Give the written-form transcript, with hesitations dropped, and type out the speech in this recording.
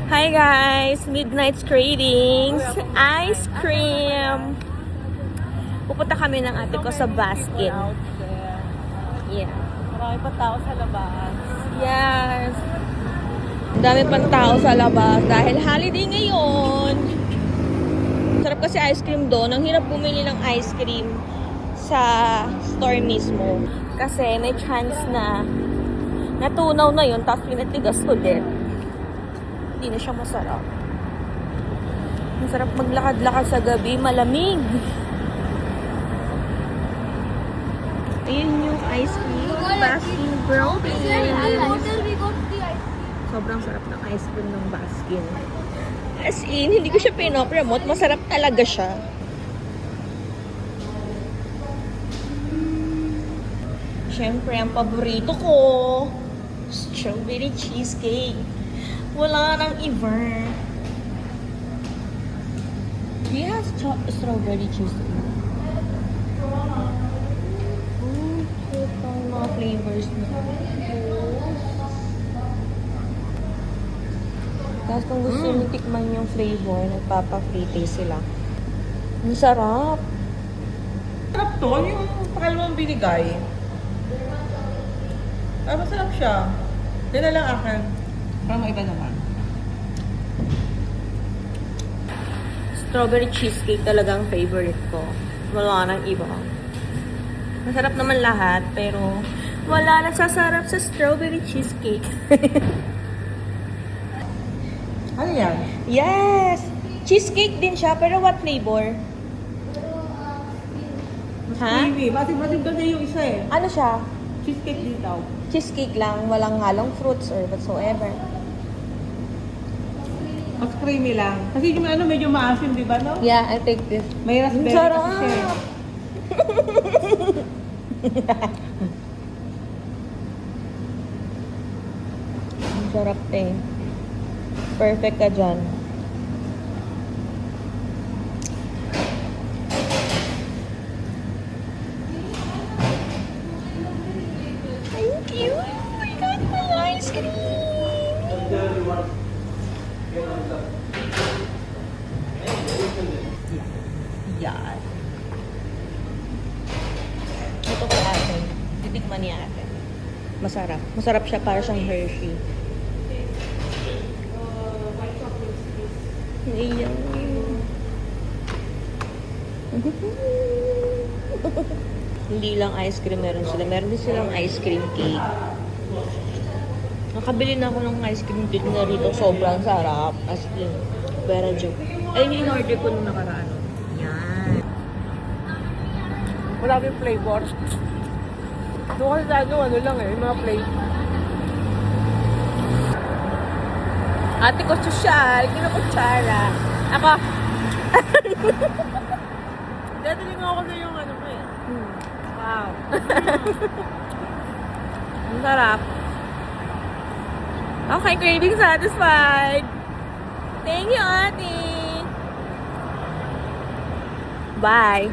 Hi guys! Midnight cravings! Ice cream! Pupunta kami ng ate ko sa Baskin. Yeah. Marami pa tao sa labas. Yes! Ang dami pang tao sa labas dahil holiday ngayon. Sarap kasi ice cream doon. Ang hirap bumili ng ice cream sa store mismo. Kasi may chance na natunaw na yun tapos pinatigas ulit. Hindi na siya masarap. Masarap maglakad-lakad sa gabi. Malamig. Ayun yung ice cream. Baskin Brownie. Sobrang sarap ng ice cream ng Baskin. As in, hindi ko siya pinopromote. Masarap talaga siya. Siyempre, ang paborito ko, strawberry cheesecake. Wala nang iba. Do you have strawberry cheesecake? Ito ang mga flavors na. Tapos kung gusto nyo tikman yung flavor, nagpapa-free taste sila. Masarap. Sarap to, yung pakalawang binigay. Ay, masarap siya. Yan na lang akin. Parang iba naman. Strawberry cheesecake talagang favorite ko. Wala nang iba. Masarap naman lahat, pero wala nagsasarap sa strawberry cheesecake. Ano yan? Yes! Cheesecake din siya, pero what flavor? Mas Ha? creamy. Matig-matig kasi yung isa eh. Ano siya? Cheesecake din daw. Cheesecake lang, walang halong fruits or whatsoever. Mas creamy lang. Kasi yung ano, medyo maasim, di ba, no? Yeah, I take this. May raspberry kasi Sarap! siya eh. Ang sarap eh. Perfect ka dyan. Thank you! I got my ice cream! Yan. Ito kay ate. Titikman ni ate. Masarap. Masarap siya para siyang Hershey. Iyan. Hindi lang ice cream meron sila. Meron din silang ice cream cake. Nakabili na ako ng ice cream cake na rito. Sobrang sarap. As in, pero joke. Ayun yung in-order ko nung nakaraan. Yan. Wala yung flavor. Doon kasi tayo, ano lang eh, yung mga flavor. Ate ko sosyal, kinukutsara. Ako. Dadaling ako na yung ano mo eh. Wow. Ang sarap. Okay, craving satisfied. Thank you, ate. Bye.